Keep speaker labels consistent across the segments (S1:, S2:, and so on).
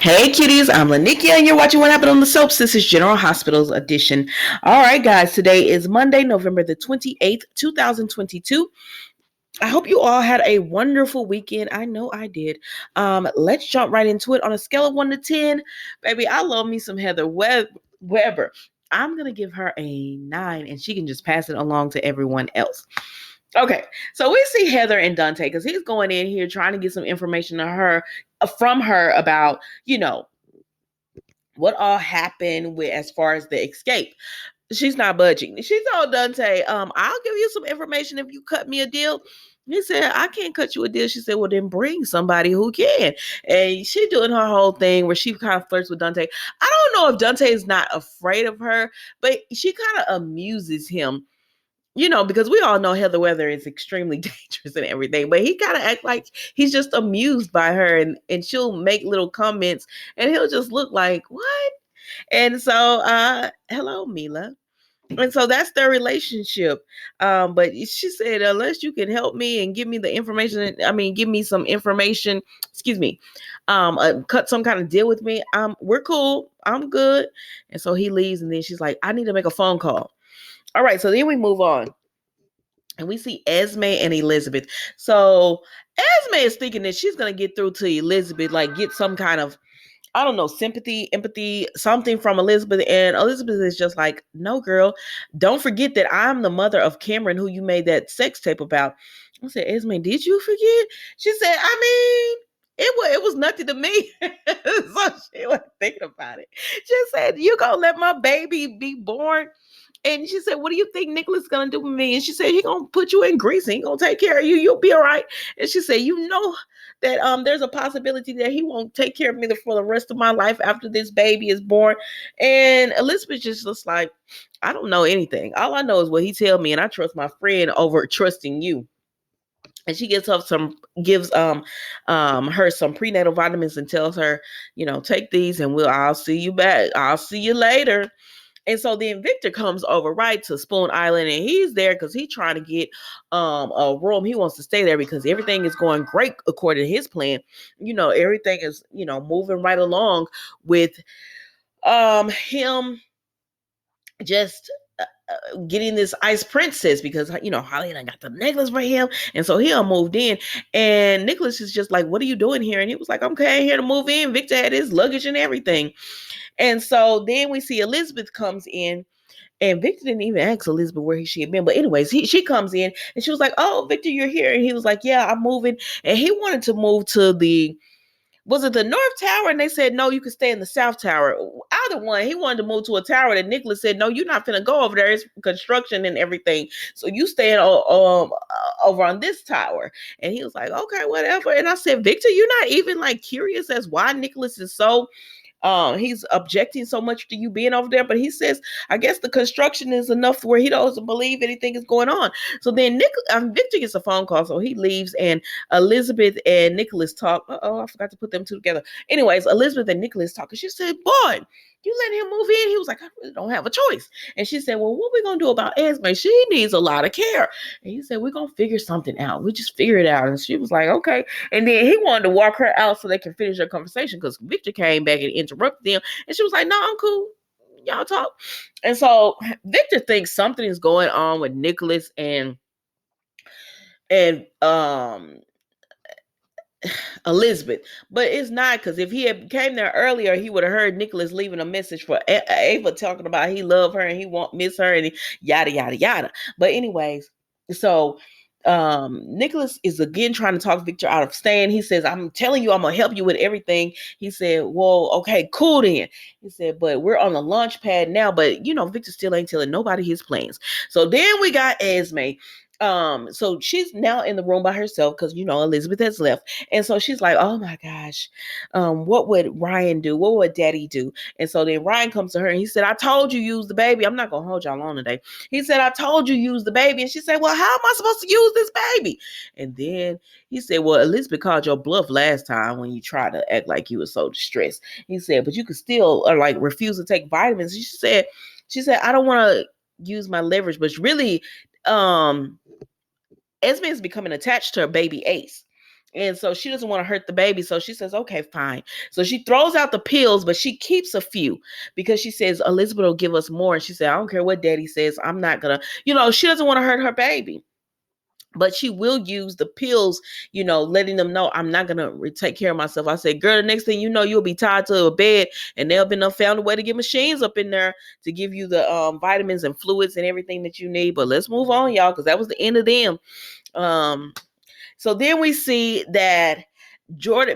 S1: Hey kitties, I'm Lanikia and you're watching What Happened on the Soaps. This is General Hospital's edition. All right, guys, today is Monday, November the 28th, 2022. I hope you all had a wonderful weekend. I know I did. Let's jump right into it. On a scale of 1 to 10, baby, I love me some Weber. I'm going to give her a 9 and she can just pass it along to everyone else. Okay, so we see Heather and Dante because he's going in here trying to get some information from her about, what all happened with as far as the escape. She's not budging. She told Dante, I'll give you some information if you cut me a deal. He said, I can't cut you a deal. She said, well, then bring somebody who can. And she doing her whole thing where she kind of flirts with Dante. I don't know if Dante is not afraid of her, but she kind of amuses him, because we all know Heather Weather is extremely dangerous and everything, but he kind of act like he's just amused by her, and she'll make little comments and he'll just look like, what? And so, hello, Mila. And so that's their relationship. But she said, unless you can help me and give me the information, give me some information, excuse me, cut some kind of deal with me. We're cool. I'm good. And so he leaves, and then she's like, I need to make a phone call. All right, so then we move on. And we see Esme and Elizabeth. So Esme is thinking that she's going to get through to Elizabeth, like get some kind of, I don't know, sympathy, empathy, something from Elizabeth. And Elizabeth is just like, no, girl, don't forget that I'm the mother of Cameron, who you made that sex tape about. I said, Esme, did you forget? She said, it was nothing to me. So she was thinking about it. She said, you gonna let my baby be born? And she said, what do you think Nicholas is going to do with me? And she said, he going to put you in grease. He going to take care of you. You'll be all right. And she said, that there's a possibility that he won't take care of me for the rest of my life after this baby is born. And Elizabeth just looks like, I don't know anything. All I know is what he tell me, and I trust my friend over trusting you. And she gives her her some prenatal vitamins and tells her, take these and I'll see you back. I'll see you later. And so then Victor comes over right to Spoon Island, and he's there because he's trying to get a room. He wants to stay there because everything is going great according to his plan. Everything is moving right along with him just getting this ice princess because Holly and I got the necklace for him, and so he moved in. And Nicholas is just like, what are you doing here? And he was like, I'm here to move in. Victor had his luggage and everything. And so then we see Elizabeth comes in, and Victor didn't even ask Elizabeth where she had been. But anyways, she comes in and she was like, oh, Victor, you're here. And he was like, yeah, I'm moving. And he wanted to move to was it the North Tower? And they said, no, you can stay in the South Tower. Either one, he wanted to move to a tower that Nicholas said, no, you're not going to go over there. It's construction and everything. So you stay over on this tower. And he was like, okay, whatever. And I said, Victor, you're not even like curious as why Nicholas is so he's objecting so much to you being over there, but he says, I guess the construction is enough where he doesn't believe anything is going on. So then Victor gets a phone call, so he leaves, and Elizabeth and Nicholas talk. I forgot to put them two together. Anyways, Elizabeth and Nicholas talk, and she said, boy, you let him move in? He was like, I really don't have a choice. And she said, well, what are we going to do about Esme? She needs a lot of care. And he said, we're going to figure something out. We just figure it out. And she was like, okay. And then he wanted to walk her out so they can finish their conversation because Victor came back and interrupted them. And she was like, no, I'm cool. Y'all talk. And so Victor thinks something is going on with Nicholas and Elizabeth, but it's not, because if he had came there earlier, he would have heard Nicholas leaving a message for Ava talking about he love her and he won't miss her and yada yada yada. But anyways, so Nicholas is again trying to talk Victor out of staying. He says, I'm telling you, I'm gonna help you with everything. He said, well, okay, cool then. He said, but we're on the launch pad now, but Victor still ain't telling nobody his plans. So then we got Esme. So she's now in the room by herself because Elizabeth has left. And so she's like, oh my gosh, what would Ryan do? What would Daddy do? And so then Ryan comes to her and he said, I told you use the baby. I'm not gonna hold y'all on today. He said, I told you use the baby. And she said, well, how am I supposed to use this baby? And then he said, well, Elizabeth called your bluff last time when you tried to act like you were so distressed. He said, but you could still refuse to take vitamins. She said, I don't want to use my leverage, but really, Esme is becoming attached to her baby Ace. And so she doesn't want to hurt the baby. So she says, okay, fine. So she throws out the pills, but she keeps a few because she says Elizabeth will give us more. And she said, I don't care what daddy says. I'm not going to, she doesn't want to hurt her baby. But she will use the pills, letting them know I'm not gonna take care of myself. I said, girl, the next thing you know, you'll be tied to a bed, and they'll be found a way to get machines up in there to give you the vitamins and fluids and everything that you need. But let's move on, y'all, because that was the end of them. So then we see that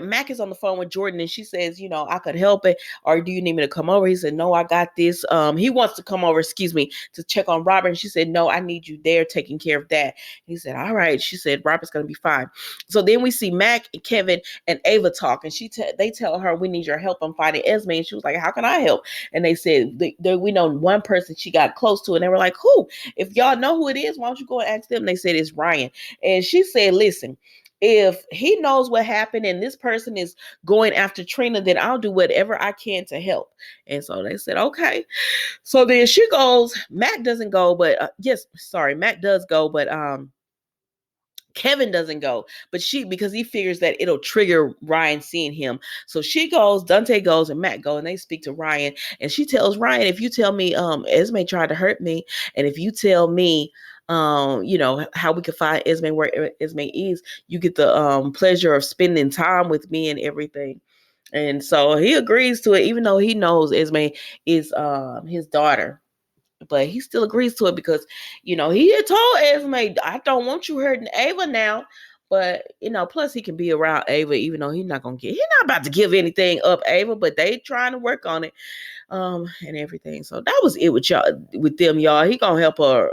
S1: Mac is on the phone with Jordan, and she says, I could help it, or do you need me to come over? He said, no, I got this. He wants to come over, to check on Robert. And she said, no, I need you there taking care of that. He said, all right. She said, Robert's going to be fine. So then we see Mac and Kevin and Ava talk, and they tell her, we need your help on finding Esme. And she was like, how can I help? And they said, we know one person she got close to, and they were like, who? If y'all know who it is, why don't you go and ask them? And they said, it's Ryan. And she said, listen, if he knows what happened and this person is going after Trina, then I'll do whatever I can to help. And so they said, okay. So then she goes. Mac doesn't go, but Mac does go, but Kevin doesn't go, but because he figures that it'll trigger Ryan seeing him. So she goes, Dante goes, and Matt go, and they speak to Ryan. And she tells Ryan, if you tell me Esme tried to hurt me, and if you tell me how we could find Esme, where Esme is, you get the pleasure of spending time with me and everything. And so he agrees to it, even though he knows Esme is his daughter. But he still agrees to it because, he had told Esme, I don't want you hurting Ava now. But, plus he can be around Ava, even though he's not about to give anything up, Ava, but they trying to work on it, and everything. So that was it with them, y'all. He gonna help her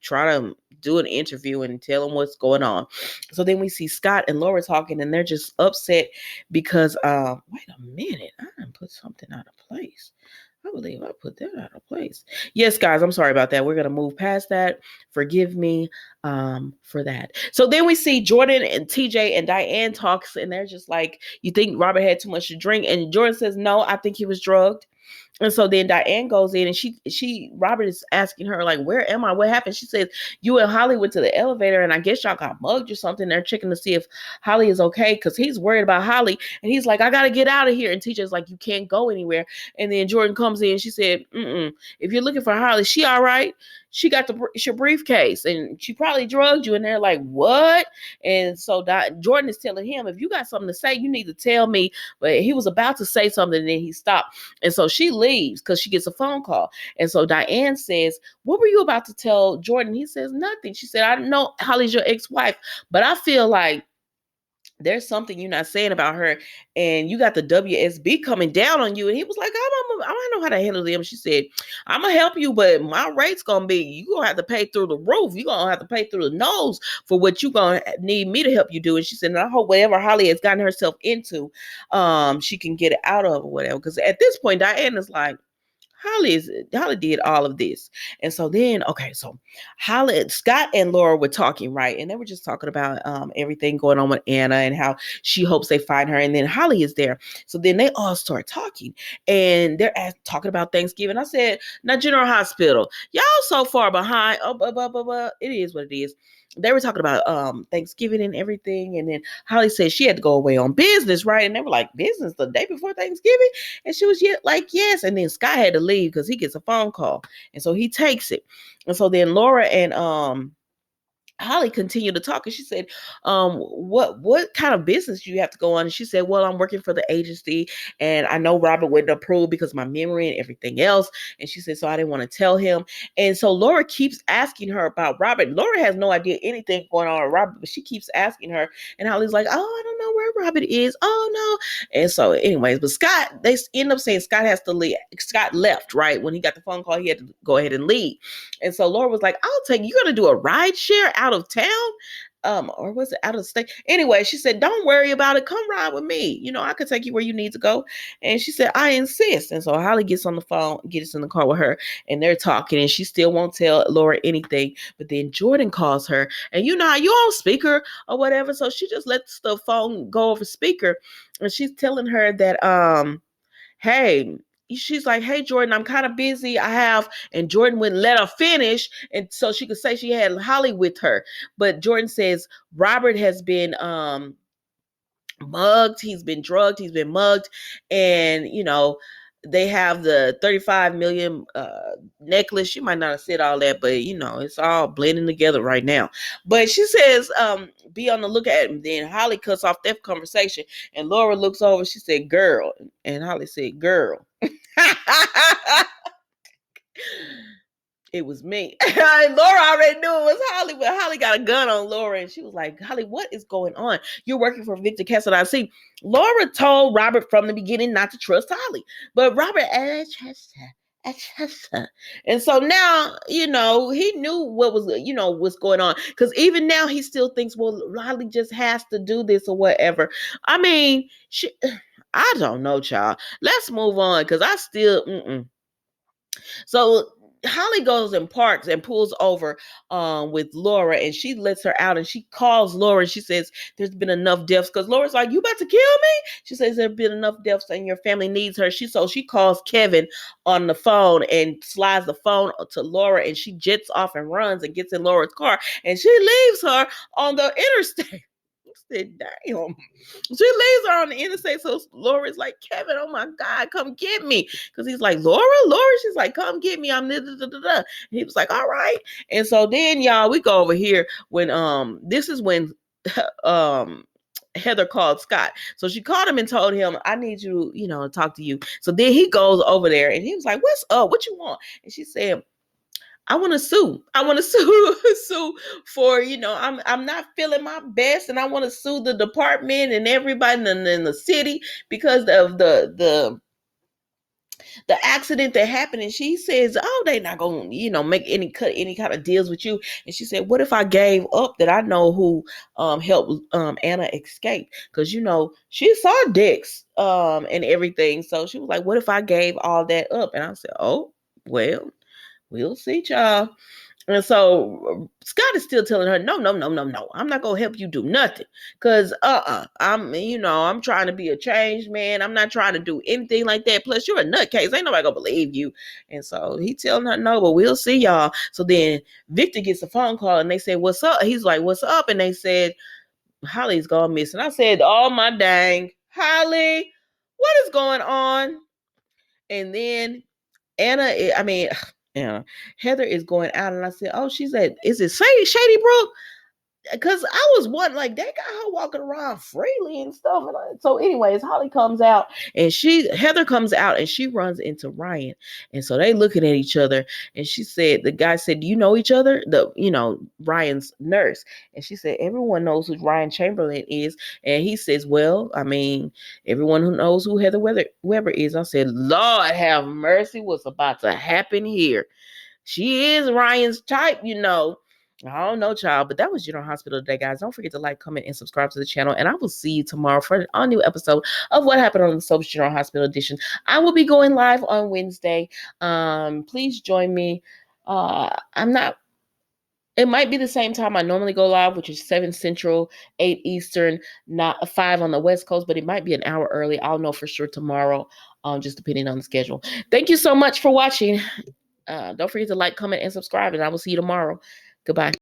S1: try to do an interview and tell them what's going on. So then we see Scott and Laura talking, and they're just upset because, wait a minute, I done put something out of place. I believe I put that out of place. Yes, guys, I'm sorry about that. We're going to move past that. Forgive me for that. So then we see Jordan and TJ and Diane talks, and they're just like, you think Robert had too much to drink? And Jordan says, no, I think he was drugged. And so then Diane goes in, and Robert is asking her, like, where am I? What happened? She says, you and Holly went to the elevator, and I guess y'all got mugged or something. They're checking to see if Holly is okay, because he's worried about Holly. And he's like, I got to get out of here. And TJ's like, you can't go anywhere. And then Jordan comes in, she said, if you're looking for Holly, she all right? She got your briefcase, and she probably drugged you. And they're like, what? And so Jordan is telling him, if you got something to say, you need to tell me. But he was about to say something, and then he stopped. And so she leaves because she gets a phone call. And so Diane says, what were you about to tell Jordan? He says, nothing. She said, I know Holly's your ex-wife, but I feel like there's something you're not saying about her, and you got the WSB coming down on you. And he was like, I don't know how to handle them. She said, I'm gonna help you, but my rate's gonna be, you gonna have to pay through the roof. You're gonna have to pay through the nose for what you gonna need me to help you do. And she said, and I hope whatever Holly has gotten herself into, she can get it out of or whatever. Because at this point, Diane is like, Holly did all of this. And so then, okay, so Scott and Laura were talking, right? And they were just talking about everything going on with Anna and how she hopes they find her. And then Holly is there. So then they all start talking, and they're talking about Thanksgiving. I said, now General Hospital, y'all so far behind. It is what it is. They were talking about Thanksgiving and everything. And then Holly said she had to go away on business, right? And they were like, business the day before Thanksgiving? And she was like, yes. And then Scott had to leave because he gets a phone call. And so he takes it. And so then Laura and Holly continued to talk, and she said, what kind of business do you have to go on? And she said, well, I'm working for the agency, and I know Robert wouldn't approve because of my memory and everything else. And she said, so I didn't want to tell him. And so Laura keeps asking her about Robert. Laura has no idea anything going on with Robert, but she keeps asking her. And Holly's like, oh, I don't know where Robert is. Oh, no. And so anyways, but Scott, they end up saying Scott has to leave. Scott left, right? When he got the phone call, he had to go ahead and leave. And so Laura was like, I'll take you. You're going to do a ride share out of town? Or was it out of the state? Anyway, she said, don't worry about it. Come ride with me. I could take you where you need to go. And she said, I insist. And so Holly gets on the phone, gets in the car with her, and they're talking, and she still won't tell Laura anything. But then Jordan calls her, and you on speaker or whatever. So she just lets the phone go over speaker, and she's telling her that, hey, she's like, hey, Jordan, I'm kind of busy. And Jordan wouldn't let her finish. And so she could say she had Holly with her. But Jordan says Robert has been mugged, he's been drugged, he's been mugged, and they have the 35 million necklace. She might not have said all that, but it's all blending together right now. But she says, be on the lookout. And then Holly cuts off that conversation, and Laura looks over. She said, girl. And Holly said, girl. It was me. Laura already knew it was Holly, but Holly got a gun on Laura, and she was like, Holly, what is going on? You're working for Victor Cassadine. See, Laura told Robert from the beginning not to trust Holly, but Robert, I trust her. And so now, he knew what was, what's going on. Because even now, he still thinks, well, Holly just has to do this or whatever. I mean, I don't know, child. Let's move on, because I still, So Holly goes and parks and pulls over with Laura, and she lets her out, and she calls Laura, and she says, there's been enough deaths, because Laura's like, you about to kill me? She says, there's been enough deaths and your family needs her. So she calls Kevin on the phone and slides the phone to Laura, and she jets off and runs and gets in Laura's car, and she leaves her on the interstate. Said, damn. She leaves her on the interstate. So Laura's like, Kevin, oh my God, come get me. Because he's like, Laura? She's like, come get me. I'm da-da-da-da. He was like, all right. And so then, y'all, we go over here when this is when Heather called Scott. So she called him and told him, I need you, to talk to you. So then he goes over there and he was like, what's up? What you want? And she said, I want to sue. I want to sue for, I'm not feeling my best, and I want to sue the department and everybody in the city because of the accident that happened. And she says, oh, they not going to, make any kind of deals with you. And she said, what if I gave up that I know who helped Anna escape? Because, she saw Dex and everything. So she was like, what if I gave all that up? And I said, oh, well, we'll see, child. And so Scott is still telling her, no, I'm not gonna help you do nothing. Cause I'm trying to be a changed man. I'm not trying to do anything like that. Plus, you're a nutcase. Ain't nobody gonna believe you. And so he telling her no, but we'll see, y'all. So then Victor gets a phone call and they say, what's up? He's like, what's up? And they said, Holly's gone missing. I said, oh my dang, Holly, what is going on? And then Heather is going out, and I said, oh, she's at, is it Shady Brook? Because I was wondering, like, they got her walking around freely and stuff. So anyways, Holly comes out, and Heather comes out, and she runs into Ryan. And so they looking at each other, and the guy said, do you know each other? Ryan's nurse. And she said, everyone knows who Ryan Chamberlain is. And he says, well, I mean, everyone who knows who Heather Weber is. I said, Lord have mercy, what's about to happen here? She is Ryan's type, I don't know, child, but that was General Hospital today, guys. Don't forget to like, comment, and subscribe to the channel. And I will see you tomorrow for a new episode of What Happened on the Soaps General Hospital Edition. I will be going live on Wednesday. Please join me. It might be the same time I normally go live, which is 7 Central, 8 Eastern, not 5 on the West Coast, but it might be an hour early. I'll know for sure tomorrow, just depending on the schedule. Thank you so much for watching. Don't forget to like, comment, and subscribe, and I will see you tomorrow. Goodbye.